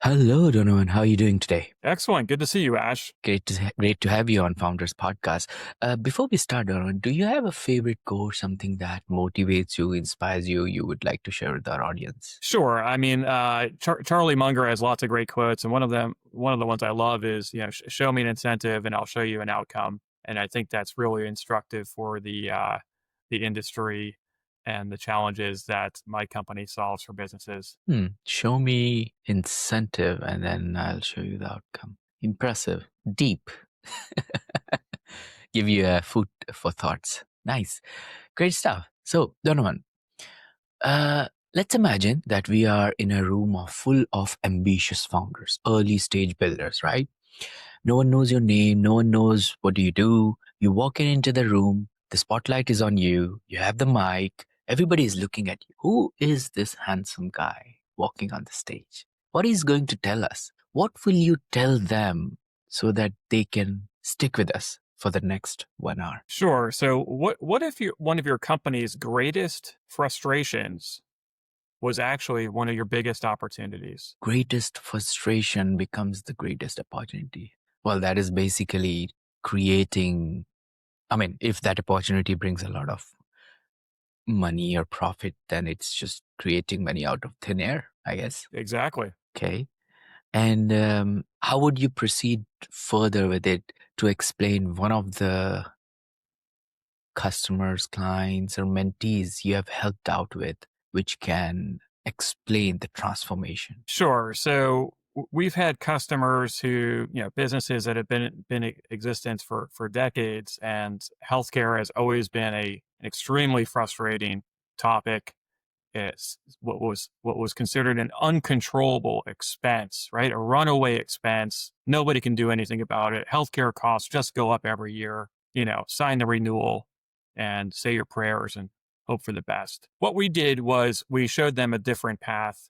Hello, Donovan. How are you doing today? Excellent. Good to see you, Ash. Great to have you on Founders Podcast. Before we start, Donovan, do you have a favorite quote, something that motivates you, inspires you, you would like to share with our audience? Sure. I mean, Charlie Munger has lots of great quotes, and one of the ones I love is, show me an incentive, and I'll show you an outcome. And I think that's really instructive for the industry and the challenges that my company solves for businesses. Show me incentive, and then I'll show you the outcome. Impressive, deep. Give you a food for thoughts. Nice, great stuff. So, Donovan, let's imagine that we are in a room full of ambitious founders, early stage builders, right? No one knows your name. No one knows what do you do. You walk into the room. The spotlight is on you. You have the mic. Everybody is looking at you. Who is this handsome guy walking on the stage? What is going to tell us? What will you tell them so that they can stick with us for the next 1 hour? Sure. So, what if one of your company's greatest frustrations was actually one of your biggest opportunities? Greatest frustration becomes the greatest opportunity. Well, that is basically creating, if that opportunity brings a lot of money or profit, then it's just creating money out of thin air, I guess. Exactly. Okay. And how would you proceed further with it to explain one of the customers, clients, or mentees you have helped out with, which can explain the transformation? Sure. So we've had customers who, businesses that have been in existence for decades, and healthcare has always been an extremely frustrating topic. It's what was considered an uncontrollable expense, right? A runaway expense. Nobody can do anything about it. Healthcare costs just go up every year. Sign the renewal and say your prayers and hope for the best. What we did was we showed them a different path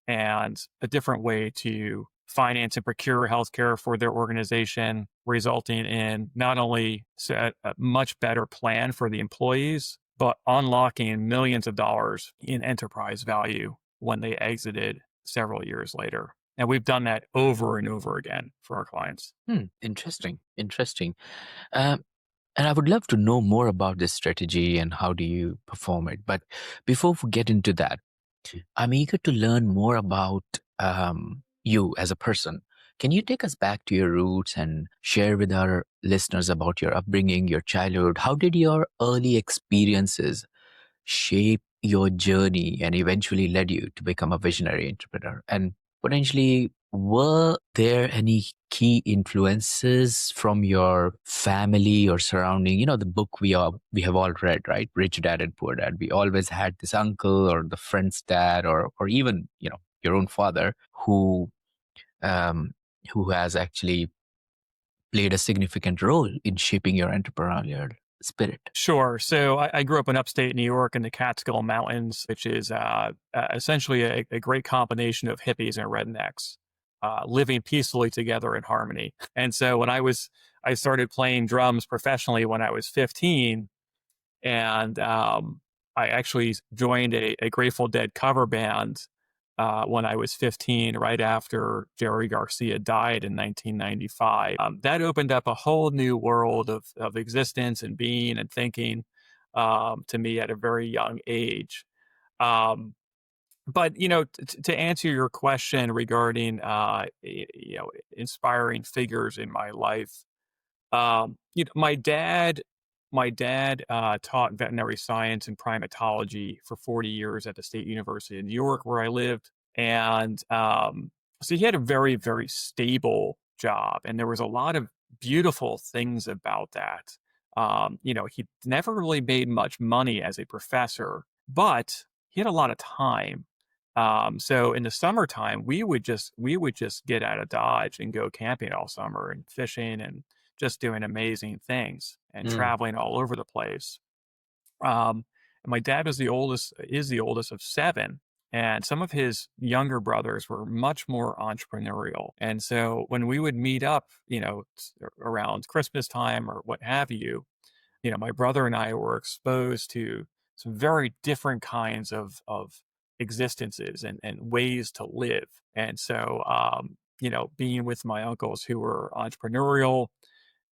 and a different way to finance and procure healthcare for their organization, resulting in not only a much better plan for the employees, but unlocking millions of dollars in enterprise value when they exited several years later. And we've done that over and over again for our clients. Interesting. Interesting. Um, and I would love to know more about this strategy and how do you perform it. But before we get into that, I'm eager to learn more about you as a person. Can you take us back to your roots and share with our listeners about your upbringing, your childhood? How did your early experiences shape your journey and eventually led you to become a visionary entrepreneur? And potentially, were there any key influences from your family or surrounding? The book we have all read, right? Rich Dad and Poor Dad. We always had this uncle or the friend's dad or even your own father um, who has actually played a significant role in shaping your entrepreneurial spirit. Sure. So I grew up in upstate New York in the Catskill Mountains, which is essentially a great combination of hippies and rednecks living peacefully together in harmony. And so I started playing drums professionally when I was 15, and I actually joined a Grateful Dead cover band when I was 15, right after Jerry Garcia died in 1995. That opened up a whole new world of existence and being and thinking to me at a very young age. Um, but to answer your question regarding inspiring figures in my life, my dad taught veterinary science and primatology for 40 years at the State University of New York, where I lived. And so he had a very, very stable job. And there was a lot of beautiful things about that. He never really made much money as a professor, but he had a lot of time. So in the summertime, we would just get out of Dodge and go camping all summer and fishing and just doing amazing things and Mm. traveling all over the place. And my dad is the oldest of seven. And some of his younger brothers were much more entrepreneurial. And so when we would meet up, around Christmas time or what have you, my brother and I were exposed to some very different kinds of existences and ways to live. And so, being with my uncles who were entrepreneurial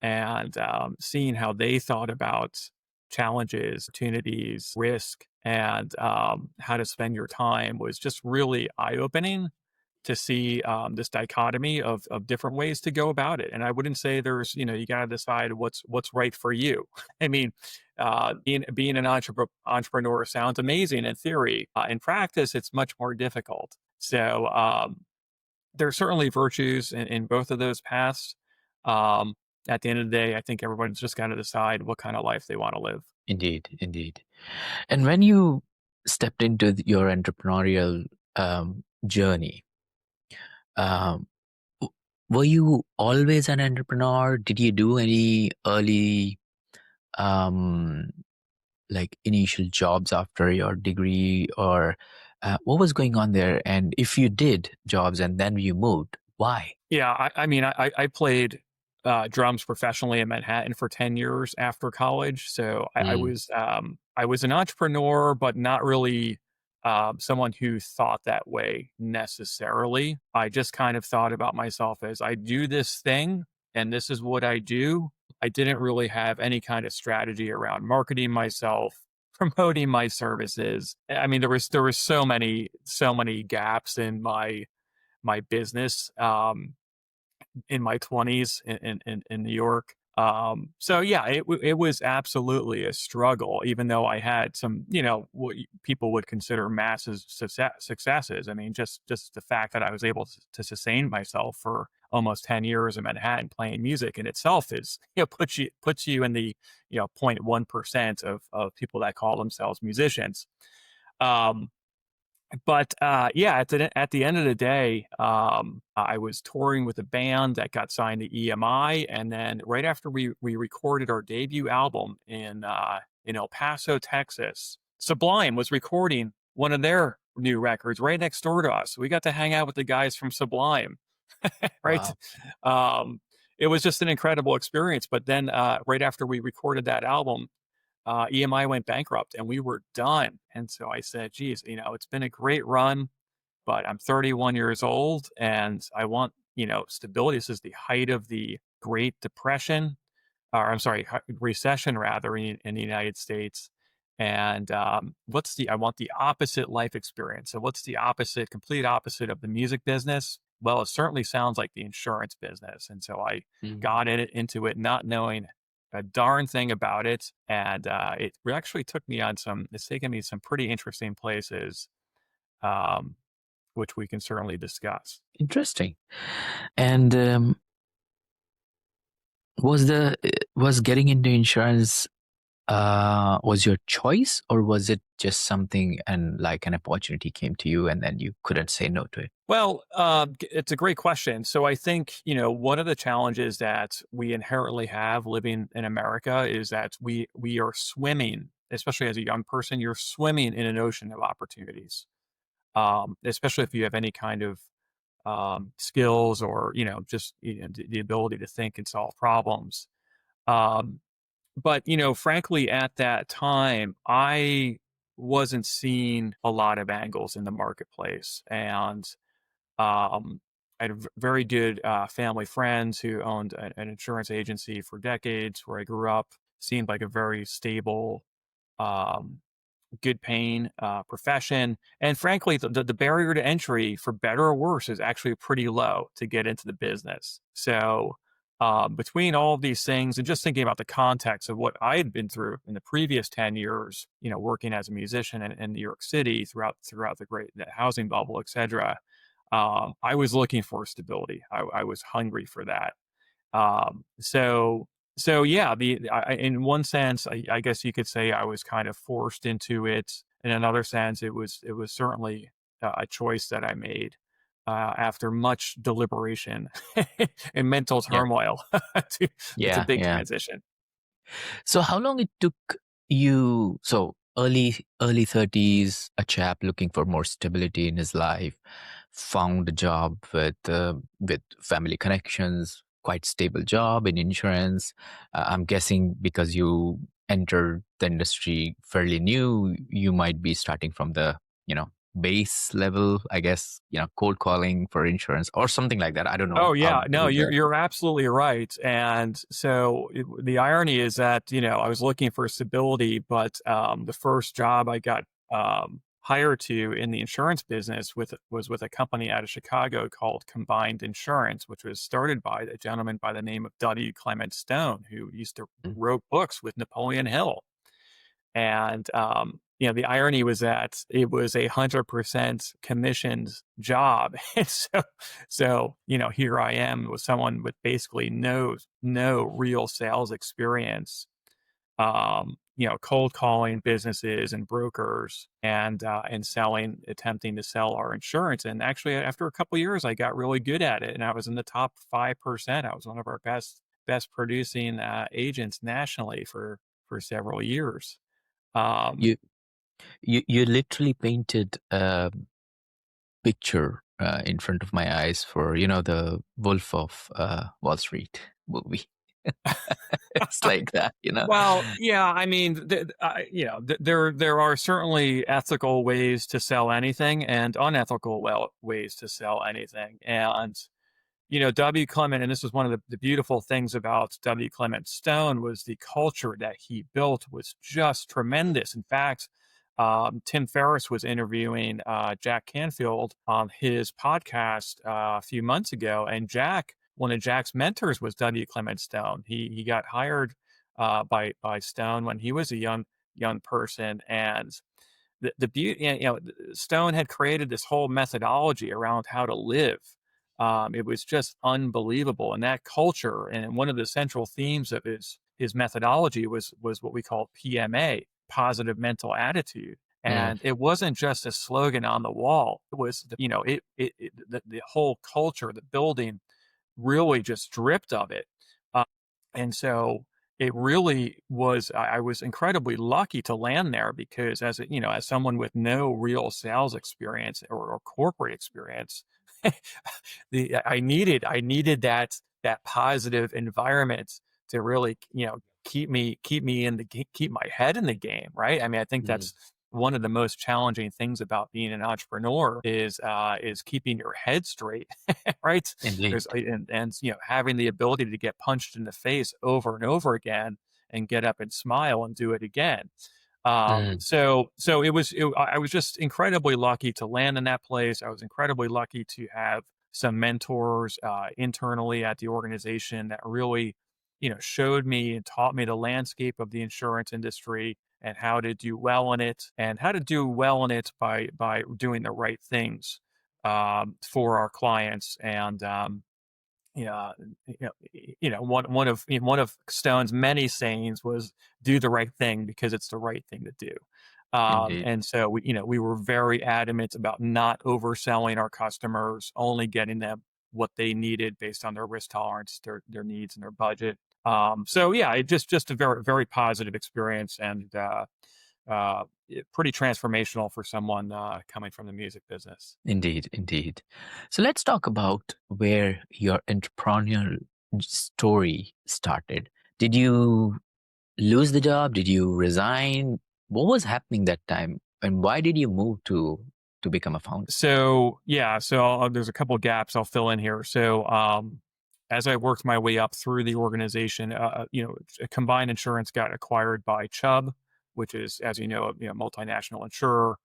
and seeing how they thought about challenges, opportunities, risk, and how to spend your time was just really eye opening to see this dichotomy of different ways to go about it. And I wouldn't say there's, you got to decide what's right for you. I mean, being an entrepreneur sounds amazing in theory. In practice, it's much more difficult. So there are certainly virtues in both of those paths. Um, at the end of the day, I think everyone's just got to decide what kind of life they want to live. Indeed, indeed. And when you stepped into your entrepreneurial journey, um, w- were you always an entrepreneur? Did you do any early, um, like initial jobs after your degree, or what was going on there? And if you did jobs and then you moved, why? Yeah, I mean, I played drums professionally in Manhattan for 10 years after college. So Mm, I was an entrepreneur, but not really someone who thought that way necessarily. I just kind of thought about myself as I do this thing and this is what I do. I didn't really have any kind of strategy around marketing myself, promoting my services. I mean, there was so many gaps in my business. In my 20s in New York. So yeah, it was absolutely a struggle, even though I had some, what people would consider massive successes. I mean, just the fact that I was able to sustain myself for almost 10 years in Manhattan playing music in itself is, puts you in the, 0.1% of people that call themselves musicians. Um, but yeah, at the end of the day, I was touring with a band that got signed to EMI, and then right after we recorded our debut album in El Paso, Texas, Sublime was recording one of their new records right next door to us. We got to hang out with the guys from Sublime, right? wow. Um, it was just an incredible experience. But then right after we recorded that album, EMI went bankrupt and we were done. And so I said, geez, it's been a great run, but I'm 31 years old and I want, stability. This is the height of the Great Depression, or I'm sorry, recession rather in the United States. And I want the opposite life experience. So what's the opposite, complete opposite of the music business? Well, it certainly sounds like the insurance business. And so I Mm. got into it, not knowing a darn thing about it. And it actually it's taken me some pretty interesting places, um, which we can certainly discuss. Interesting. And was getting into insurance was your choice, or was it just something and like an opportunity came to you and then you couldn't say no to it? Well, it's a great question. So I think, one of the challenges that we inherently have living in America is that we are swimming, especially as a young person, you're swimming in an ocean of opportunities. Especially if you have any kind of skills or, just the ability to think and solve problems. Um, but, frankly, at that time, I wasn't seeing a lot of angles in the marketplace. And I had very good family friends who owned an insurance agency for decades where I grew up. Seemed like a very stable, um, good paying profession. And frankly, the barrier to entry, for better or worse, is actually pretty low to get into the business. So, between all of these things and just thinking about the context of what I had been through in the previous 10 years, working as a musician in New York City throughout the housing bubble, et cetera, I was looking for stability. I was hungry for that. So yeah, in one sense, I guess you could say I was kind of forced into it. In another sense, it was certainly a choice that I made after much deliberation and mental Yeah. turmoil. It's a Yeah, big yeah. transition. So how long it took you? So early 30s, a chap looking for more stability in his life, found a job with family connections, quite stable job in insurance. I'm guessing because you entered the industry fairly new, you might be starting from the base level, I guess, cold calling for insurance or something like that. I don't know Oh how yeah, no, big the. you're absolutely right. And so the irony is that I was looking for stability, but the first job I got hired to in the insurance business was with a company out of Chicago called Combined Insurance, which was started by a gentleman by the name of W. Clement Stone, who used to Mm. wrote books with Napoleon Hill. And, the irony was that it was 100% commissioned job. And so, here I am with someone with basically no real sales experience, cold calling businesses and brokers and attempting to sell our insurance. And actually, after a couple years, I got really good at it, and I was in the top 5%. I was one of our best producing agents nationally for several years. Um, You you literally painted a picture in front of my eyes for the Wolf of Wall Street movie. It's like that. well, yeah, I mean, there are certainly ethical ways to sell anything and unethical ways to sell anything. And W. Clement, and this was one of the beautiful things about W. Clement Stone, was the culture that he built was just tremendous. In fact, Tim Ferriss was interviewing Jack Canfield on his podcast a few months ago, and one of Jack's mentors was W. Clement Stone. He got hired by Stone when he was a young person, and the beauty, Stone had created this whole methodology around how to live. It was just unbelievable, and that culture, and one of the central themes of his methodology was what we call PMA, positive mental attitude. Mm, And it wasn't just a slogan on the wall. It was, the whole culture, the building really just dripped of it. Uh, and so it really was, I was incredibly lucky to land there because as someone with no real sales experience or corporate experience, I needed that positive environment to really, keep me keep my head in the game, right? I mean, I think mm, that's one of the most challenging things about being an entrepreneur is keeping your head straight, right? indeed. And having the ability to get punched in the face over and over again and get up and smile and do it again. Mm, So I was just incredibly lucky to land in that place. I was incredibly lucky to have some mentors internally at the organization that really, showed me and taught me the landscape of the insurance industry and how to do well in it, and how to do well in it by doing the right things for our clients. And yeah, one of Stone's many sayings was "Do the right thing because it's the right thing to do." indeed. And so we were very adamant about not overselling our customers, only getting them what they needed based on their risk tolerance, their needs, and their budget. So yeah, it just a very very positive experience, and pretty transformational for someone coming from the music business. Indeed, indeed. So let's talk about where your entrepreneurial story started. Did you lose the job? Did you resign? What was happening that time? And why did you move to become a founder? So yeah, there's a couple of gaps I'll fill in here. So as I worked my way up through the organization, Combined Insurance got acquired by Chubb, which is, as you know, a multinational insurer,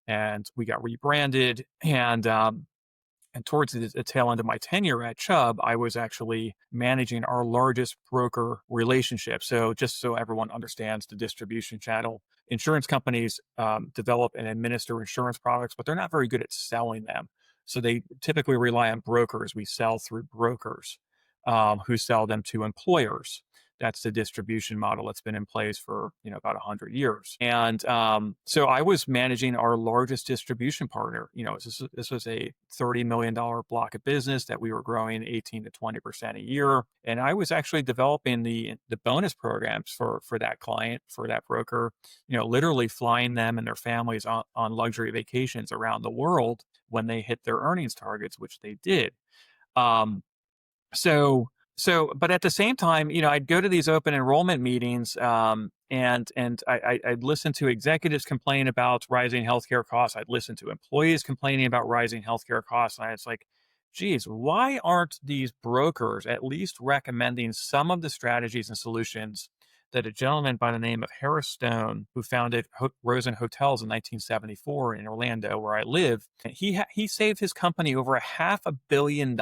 and we got rebranded. And towards the tail end of my tenure at Chubb, I was actually managing our largest broker relationship. So, just so everyone understands the distribution channel, insurance companies develop and administer insurance products, but they're not very good at selling them. So, they typically rely on brokers. We sell through brokers who sell them to employers. That's the distribution model that's been in place for about 100 years. And so I was managing our largest distribution partner. This was a $30 million block of business that we were growing 18 to 20% a year, and I was actually developing the bonus programs for that client, for that broker. Literally flying them and their families on luxury vacations around the world when they hit their earnings targets, which they did. Um, so but at the same time, I'd go to these open enrollment meetings, I'd listen to executives complain about rising healthcare costs. I'd listen to employees complaining about rising healthcare costs. And it's like, geez, why aren't these brokers at least recommending some of the strategies and solutions that a gentleman by the name of Harris Stone, who founded Rosen Hotels in 1974 in Orlando, where I live, he saved his company over $500 million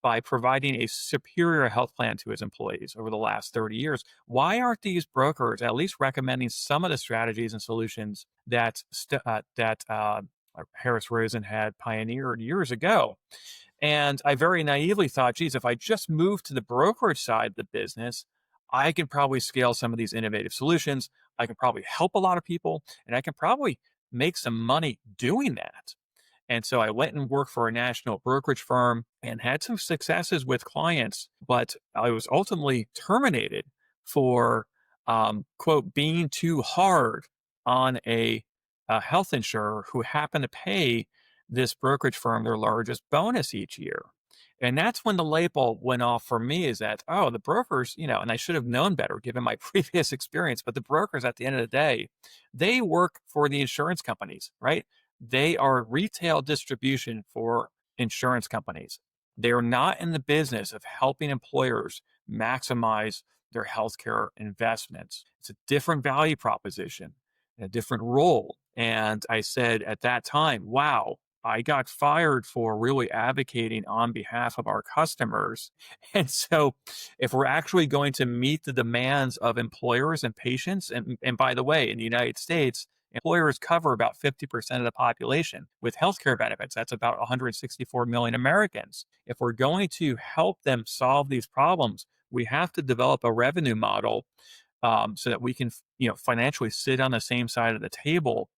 by providing a superior health plan to his employees over the last 30 years. Why aren't these brokers at least recommending some of the strategies and solutions that Harris Rosen had pioneered years ago? And I very naively thought, geez, if I just move to the brokerage side of the business, I can probably scale some of these innovative solutions. I can probably help a lot of people, and I can probably make some money doing that. And so I went and worked for a national brokerage firm and had some successes with clients, but I was ultimately terminated for, quote, being too hard on a health insurer who happened to pay this brokerage firm their largest bonus each year. And that's when the light bulb went off for me, is that, oh, the brokers, and I should have known better given my previous experience, but the brokers at the end of the day, they work for the insurance companies, right? They are retail distribution for insurance companies. They are not in the business of helping employers maximize their healthcare investments. It's a different value proposition, a different role. And I said at that time, wow, I got fired for really advocating on behalf of our customers. And so, if we're actually going to meet the demands of employers and patients, and by the way, in the United States, employers cover about 50% of the population with healthcare benefits. That's about 164 million Americans. If we're going to help them solve these problems, we have to develop a revenue model, so that we can, financially sit on the same side of the table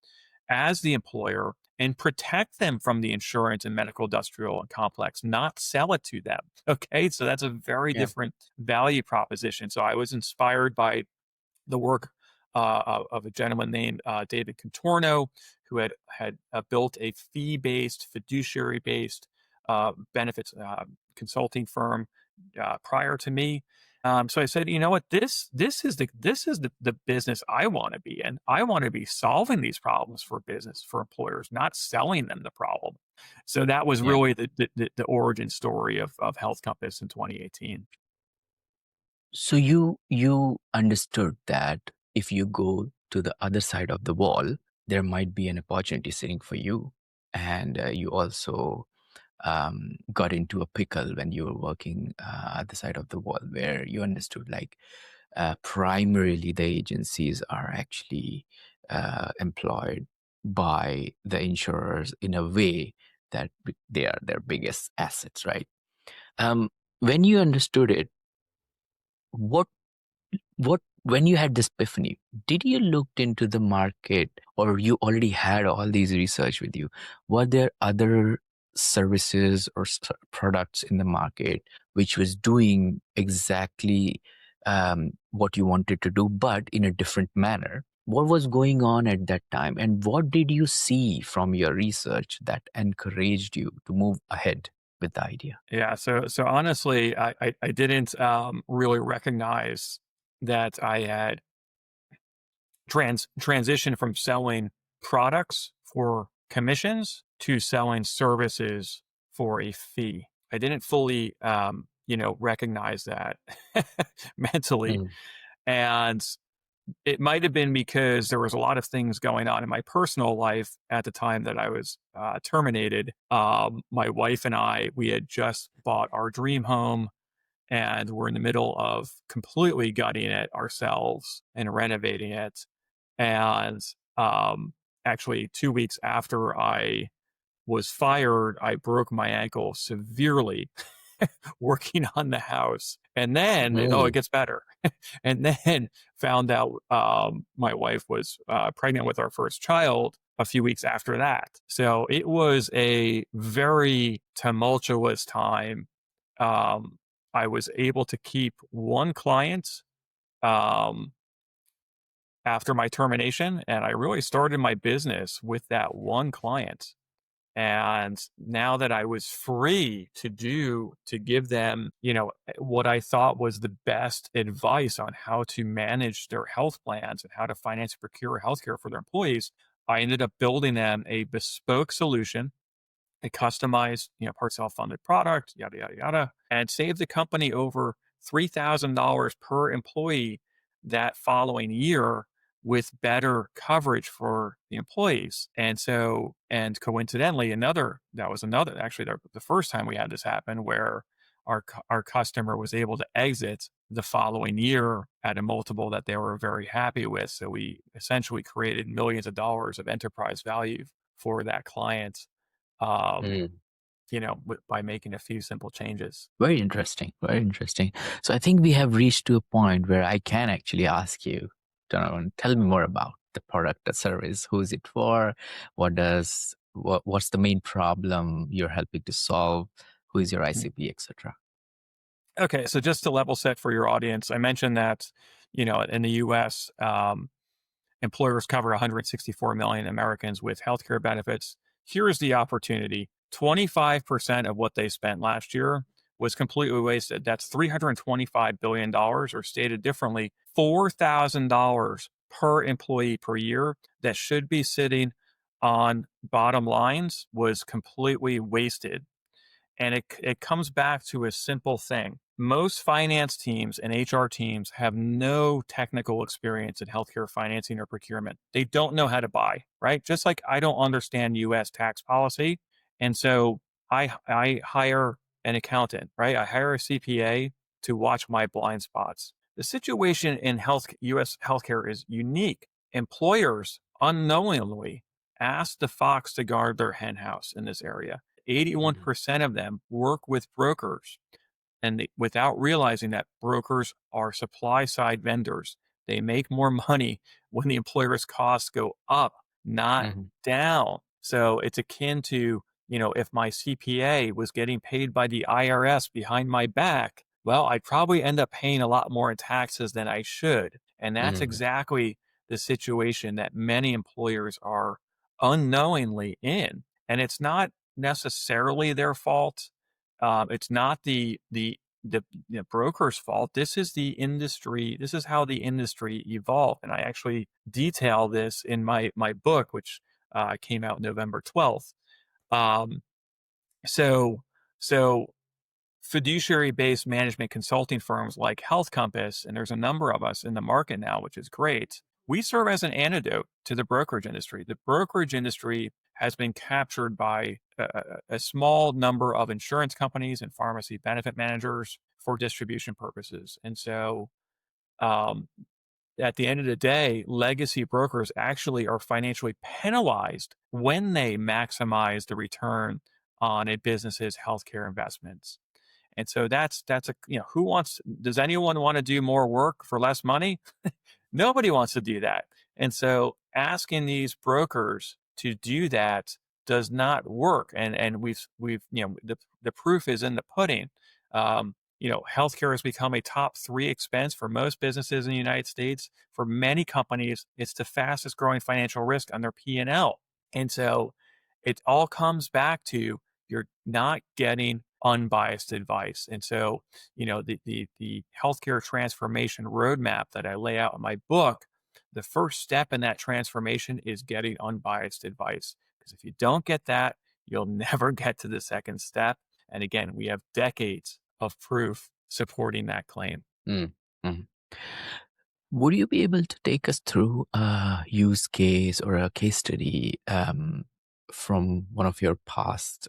as the employer and protect them from the insurance and medical, industrial, and complex, not sell it to them. Okay. So that's a very Yeah. different value proposition. So I was inspired by the work of a gentleman named David Contorno, who had built a fee-based, fiduciary-based benefits consulting firm prior to me. So I said, you know what, this is the business I want to be in. I want to be solving these problems for employers, not selling them the problem. So that was Yeah. really the origin story of Health Compass in 2018. So you understood that if you go to the other side of the wall, there might be an opportunity sitting for you, and you also got into a pickle when you were working at the side of the wall, where you understood like primarily the agencies are actually employed by the insurers in a way that they are their biggest assets, right? Um, when you understood it, what what when you had this epiphany, did you looked into the market, or you already had all these research with you? Were there other services or products in the market which was doing exactly what you wanted to do, but in a different manner? What was going on at that time, and what did you see from your research that encouraged you to move ahead with the idea? Yeah, so honestly, I didn't really recognize that I had transitioned from selling products for commissions to selling services for a fee. I didn't fully, recognize that mentally, Mm. and it might have been because there was a lot of things going on in my personal life at the time that I was terminated. My wife and I, we had just bought our dream home, and we're in the middle of completely gutting it ourselves and renovating it. And actually, 2 weeks after I was fired, I broke my ankle severely working on the house. And then, oh, it Mm. gets better. And then found out my wife was pregnant with our first child a few weeks after that. So it was a very tumultuous time. Um, I was able to keep one client um, after my termination, and I really started my business with that one client. And now that I was free to give them, what I thought was the best advice on how to manage their health plans and how to finance and procure healthcare for their employees, I ended up building them a bespoke solution, a customized, part self-funded product, yada, yada, yada, and saved the company over $3,000 per employee that following year with better coverage for the employees. And coincidentally, actually the first time we had this happen where our customer was able to exit the following year at a multiple that they were very happy with. So we essentially created millions of dollars of enterprise value for that client, um, Mm. by making a few simple changes. Very interesting. Very interesting. So I think we have reached to a point where I can actually ask you, Donovan, tell me more about the product, the service. Who is it for? What's the main problem you're helping to solve? Who is your Mhm. ICP, etc.? Okay, so just to level set for your audience, I mentioned that, in the US, employers cover 164 million Americans with healthcare benefits. Here's the opportunity: 25% of what they spent last year was completely wasted. That's $325 billion, or stated differently, $4,000 per employee per year that should be sitting on bottom lines was completely wasted. And it comes back to a simple thing. Most finance teams and HR teams have no technical experience in healthcare financing or procurement. They don't know how to buy, right? Just like I don't understand US tax policy. And so I hire an accountant, right? I hire a CPA to watch my blind spots. The situation in US healthcare is unique. Employers unknowingly ask the fox to guard their henhouse in this area. Mm. 81% of them work with brokers, and without realizing that brokers are supply side vendors. They make more money when the employer's costs go up, not Mhm. down. So it's akin to, if my CPA was getting paid by the IRS behind my back, well, I'd probably end up paying a lot more in taxes than I should. And that's Mhm. exactly the situation that many employers are unknowingly in. And it's not necessarily their fault. It's not the broker's fault. This is the industry. This is how the industry evolved, and I actually detail this in my book, which came out November 12th. Um, so so fiduciary based management consulting firms like Health Compass, and there's a number of us in the market now, which is great. We serve as an antidote to the brokerage industry. The brokerage industry has been captured by a small number of insurance companies and pharmacy benefit managers for distribution purposes. And so, um, at the end of the day, legacy brokers actually are financially penalized when they maximize the return on a business's healthcare investments. And so that's a, who wants, does anyone want to do more work for less money? Nobody wants to do that. And so asking these brokers to do that does not work. And we've the proof is in the pudding. Healthcare has become a top three expense for most businesses in the United States. For many companies, it's the fastest growing financial risk on their P&L. And so it all comes back to you're not getting unbiased advice. And so, the healthcare transformation roadmap that I lay out in my book, the first step in that transformation is getting unbiased advice. Because if you don't get that, you'll never get to the second step. And again, we have decades of proof supporting that claim. Mm. Mhm. Would you be able to take us through a use case or a case study from one of your past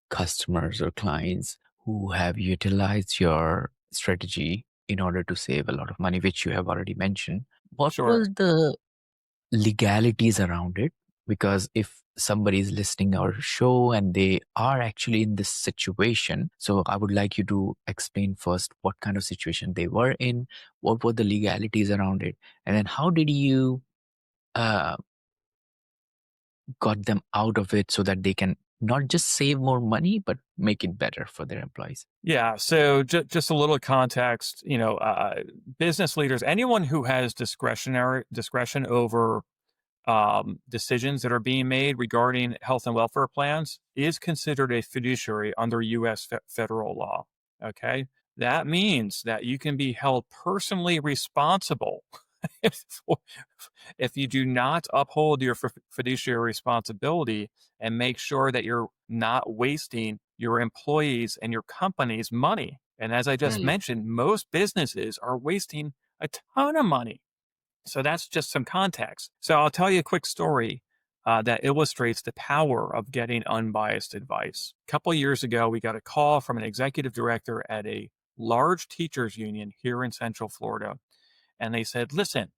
customers or clients who have utilized your strategy in order to save a lot of money, which you have already mentioned? What Sure. was the legalities around it? Because if somebody is listening our show and they are actually in this situation, so I would like you to explain first what kind of situation they were in, what were the legalities around it, and then how did you uh, got them out of it so that they can not just save more money but make it better for their employees. Yeah. So just a little context, business leaders, anyone who has discretion over decisions that are being made regarding health and welfare plans is considered a fiduciary under U.S. federal law. Okay. That means that you can be held personally responsible if, if you do not uphold your fiduciary responsibility and make sure that you're not wasting your employees and your company's money. And as I just Mm. mentioned, most businesses are wasting a ton of money. So that's just some context. So I'll tell you a quick story that illustrates the power of getting unbiased advice. A couple years ago, we got a call from an executive director at a large teachers union here in Central Florida, and they said, "Listen,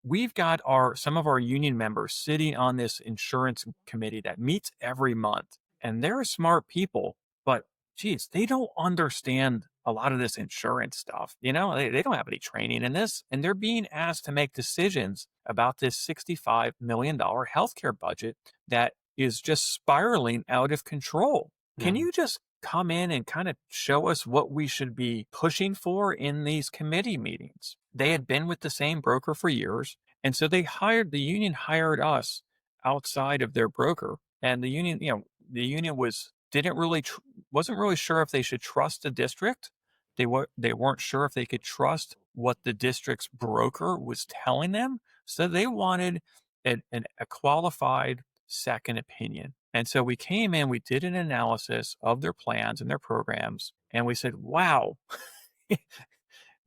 we've got our some of our union members sitting on this insurance committee that meets every month, and they're smart people, but geez, they don't understand a lot of this insurance stuff. They don't have any training in this, and they're being asked to make decisions about this $65 million healthcare budget that is just spiraling out of control. Can Mm. you just come in and kind of show us what we should be pushing for in these committee meetings?" They had been with the same broker for years. And so the union hired us outside of their broker. And the union wasn't really sure if they should trust the district. They weren't sure if they could trust what the district's broker was telling them. So they wanted a qualified second opinion. And so we came in, we did an analysis of their plans and their programs, and we said, wow,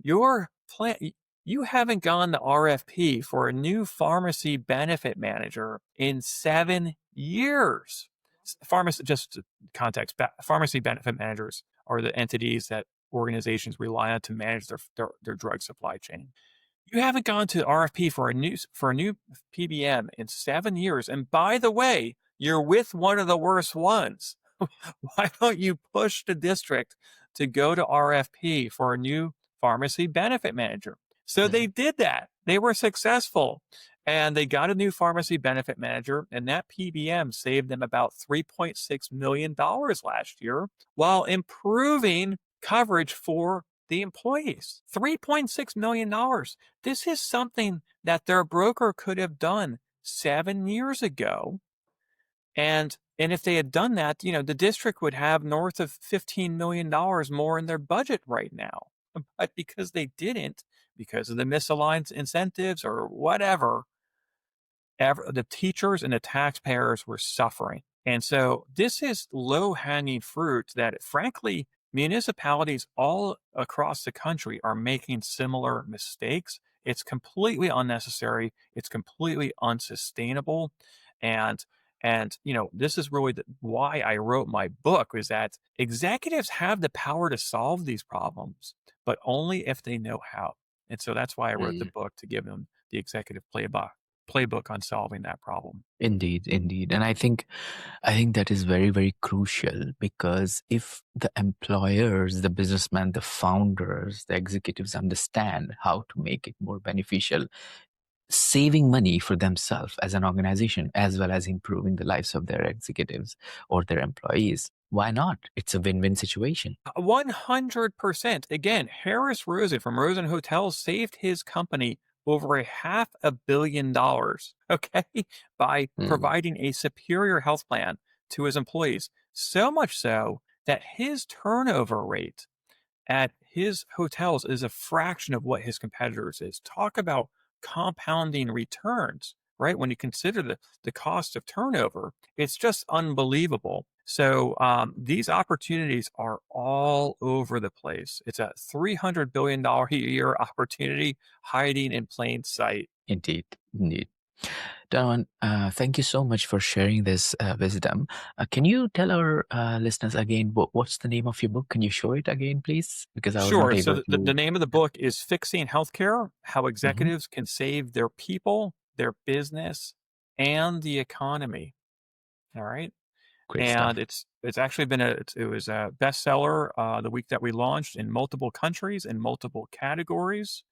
your plan, you haven't gone to RFP for a new pharmacy benefit manager in 7 years. Pharmacy, just context, pharmacy benefit managers are the entities that organizations rely on to manage their drug supply chain. You haven't gone to RFP for a new PBM in 7 years. And by the way, you're with one of the worst ones. Why don't you push the district to go to RFP for a new pharmacy benefit manager? So they Mm. did that. They were successful. And they got a new pharmacy benefit manager, and that PBM saved them about $3.6 million last year while improving coverage for the employees. $3.6 million. This is something that their broker could have done 7 years ago. And if they had done that, the district would have north of $15 million more in their budget right now. But because they didn't, because of the misaligned incentives or whatever, the teachers and the taxpayers were suffering. And so this is low hanging fruit that, frankly, municipalities all across the country are making similar mistakes. It's completely unnecessary. It's completely unsustainable. And this is really why I wrote my book, is that executives have the power to solve these problems, but only if they know how. And so that's why I wrote the Mm. book, to give them the executive playbook on solving that problem. Indeed, indeed. And I think that is very, very crucial, because if the employers, the businessmen, the founders, the executives understand how to make it more beneficial, saving money for themselves as an organization, as well as improving the lives of their executives or their employees, why not? It's a win-win situation. 100%. Again, Harris Rosen from Rosen Hotels saved his company over $500 million, okay, by Mm. providing a superior health plan to his employees. So much so that his turnover rate at his hotels is a fraction of what his competitors is. Talk about compounding returns, right? When you consider the cost of turnover, it's just unbelievable. So these opportunities are all over the place. It's a $300 billion a year opportunity hiding in plain sight. Indeed, indeed. Donovan, thank you so much for sharing this wisdom. Can you tell our listeners again what's the name of your book? Can you show it again, please? Because I was not Sure. So able the to. name of the book is Fixing Healthcare: How Mhm. Executives Can Save Their People, Their Business, and the Economy. All right. Great And stuff. it's actually it was a bestseller the week that we launched, in multiple countries, in multiple categories.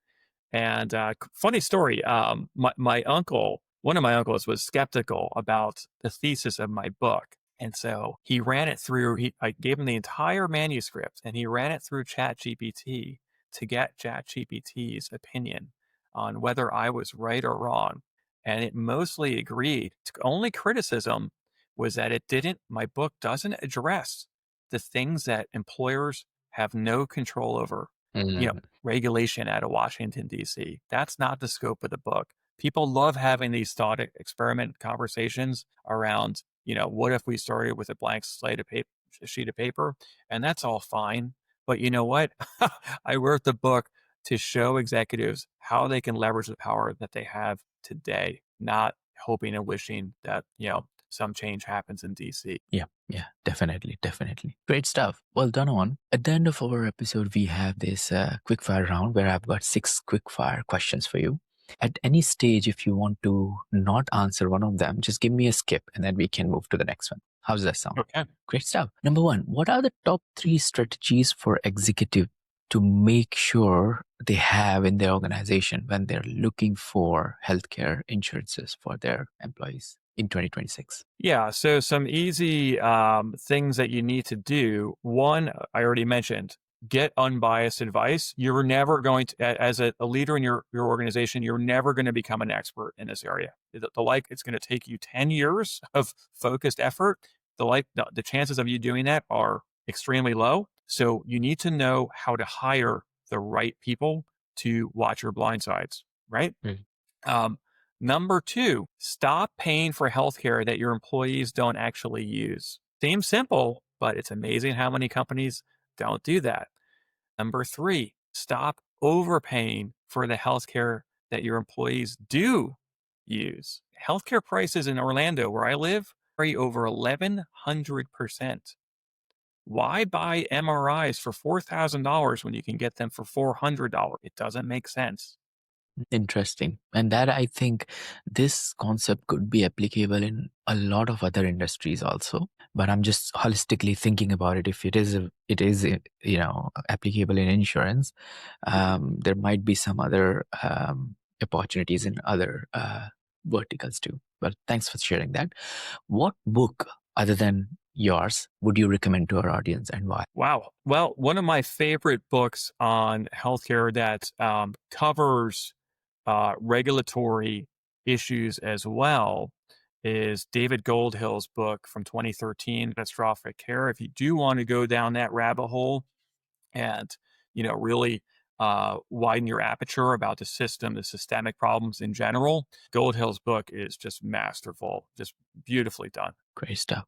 And funny story, my uncle, one of my uncles, was skeptical about the thesis of my book. And so he ran it through, I gave him the entire manuscript, and he ran it through ChatGPT to get ChatGPT's opinion on whether I was right or wrong. and it mostly agreed. Its only criticism was that my book doesn't address the things that employers have no control over. Mm, Regulation out of Washington, D.C. That's not the scope of the book. People love having these thought experiment conversations around, what if we started with a blank slate of paper, sheet of paper, and that's all fine. But you know what? I wrote the book to show executives how they can leverage the power that they have today, not hoping and wishing that, some change happens in DC. yeah, yeah, definitely, definitely. Great stuff. Well done on. At the end of our episode, we have this quickfire round where I've got 6 quickfire questions for you. At any stage, if you want to not answer one of them, just give me a skip and then we can move to the next one. How's that sound? Okay. Great stuff. Number 1, what are the top 3 strategies for executive to make sure they have in their organization when they're looking for healthcare insurances for their employees in 2026? Yeah. So some easy things that you need to do. One, I already mentioned, get unbiased advice. You're never going to, as a leader in your organization, you're never going to become an expert in this area. It's going to take you 10 years of focused effort. The chances of you doing that are extremely low. So you need to know how to hire the right people to watch your blind sides, right? Mm. Number 2, stop paying for healthcare that your employees don't actually use. Seems simple, but it's amazing how many companies don't do that. Number 3, stop overpaying for the healthcare that your employees do use. Healthcare prices in Orlando, where I live, vary over 1,100%. Why buy MRIs for $4,000 when you can get them for $400? It doesn't make sense. Interesting. And that I think this concept could be applicable in a lot of other industries also. But I'm just holistically thinking about it. If it is applicable in insurance, there might be some other opportunities in other verticals too. Well, thanks for sharing that. What book other than yours would you recommend to our audience and why? Wow. Well, one of my favorite books on healthcare that covers regulatory issues as well is David Goldhill's book from 2013, Catastrophic Care. If you do want to go down that rabbit hole and, really widen your aperture about the system, the systemic problems in general, Goldhill's book is just masterful, just beautifully done. Great stuff.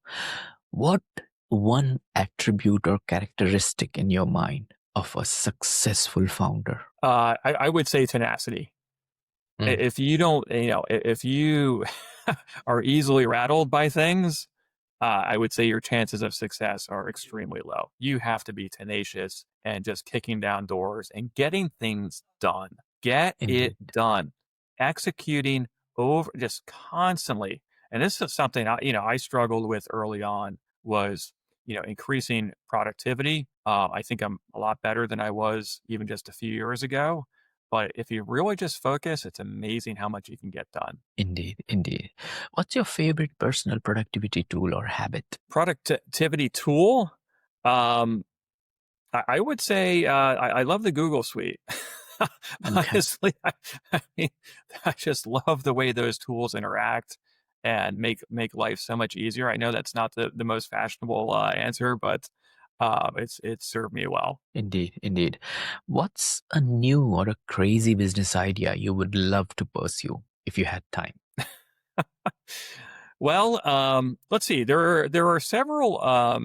What one attribute or characteristic in your mind of a successful founder? I would say tenacity. Mm, If you don't, if you are easily rattled by things, I would say your chances of success are extremely low. You have to be tenacious and just kicking down doors and getting things done. Get it indeed. done. Executing over just constantly. And this is something I struggled with early on was, increasing productivity. I think I'm a lot better than I was even just a few years ago. But if you really just focus, it's amazing how much you can get done. Indeed, indeed. What's your favorite personal productivity tool or habit? Productivity tool. Um, I would say I love the Google Suite. Okay, Honestly, I mean, I just love the way those tools interact and make life so much easier. I know that's not the most fashionable answer, but it's served me well. indeed, indeed. What's a new or a crazy business idea you would love to pursue if you had time? Well, let's see. There are several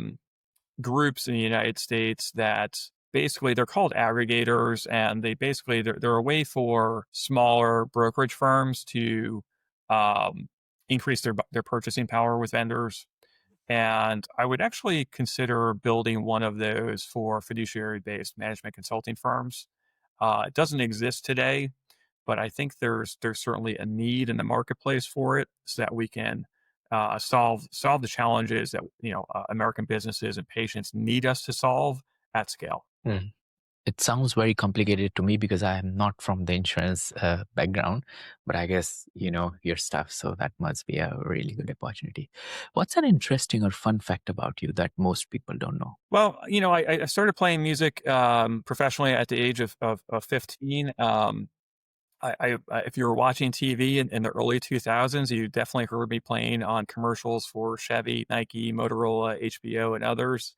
groups in the United States that basically they're called aggregators, and they're a way for smaller brokerage firms to increase their purchasing power with vendors. And I would actually consider building one of those for fiduciary based management consulting firms. It doesn't exist today, but I think there's certainly a need in the marketplace for it, so that we can solve the challenges that American businesses and patients need us to solve at scale. Mm. It sounds very complicated to me because I am not from the insurance background, but I guess you know your stuff, so that must be a really good opportunity. What's an interesting or fun fact about you that most people don't know? Well, I started playing music professionally at the age of 15. If you were watching TV in the early 2000s, you definitely heard me playing on commercials for Chevy, Nike, Motorola, HBO, and others.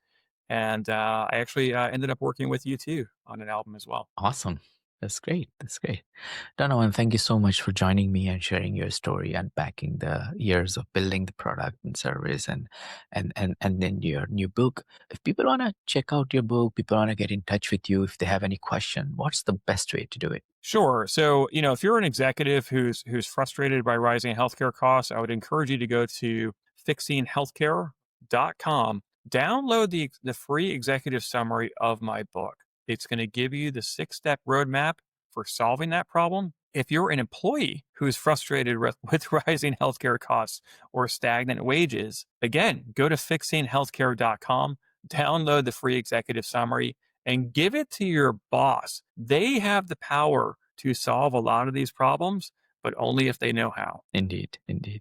And I actually ended up working with you too on an album as well. Awesome. That's great. That's great. Donovan, thank you so much for joining me and sharing your story, unpacking the years of building the product and service and then your new book. If people want to check out your book, people want to get in touch with you, if they have any question, what's the best way to do it? Sure. So, if you're an executive who's frustrated by rising healthcare costs, I would encourage you to go to fixinghealthcare.com, download the free executive summary of my book. It's going to give you the 6-step roadmap for solving that problem. If you're an employee who's frustrated with rising healthcare costs or stagnant wages, again, go to fixinghealthcare.com, download the free executive summary, and give it to your boss. They have the power to solve a lot of these problems, but only if they know how. Indeed, indeed.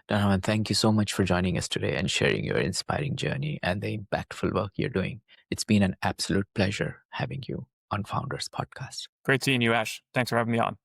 Donovan, thank you so much for joining us today and sharing your inspiring journey and the impactful work you're doing. It's been an absolute pleasure having you on Founders Podcast. Great seeing you, Ash. Thanks for having me on.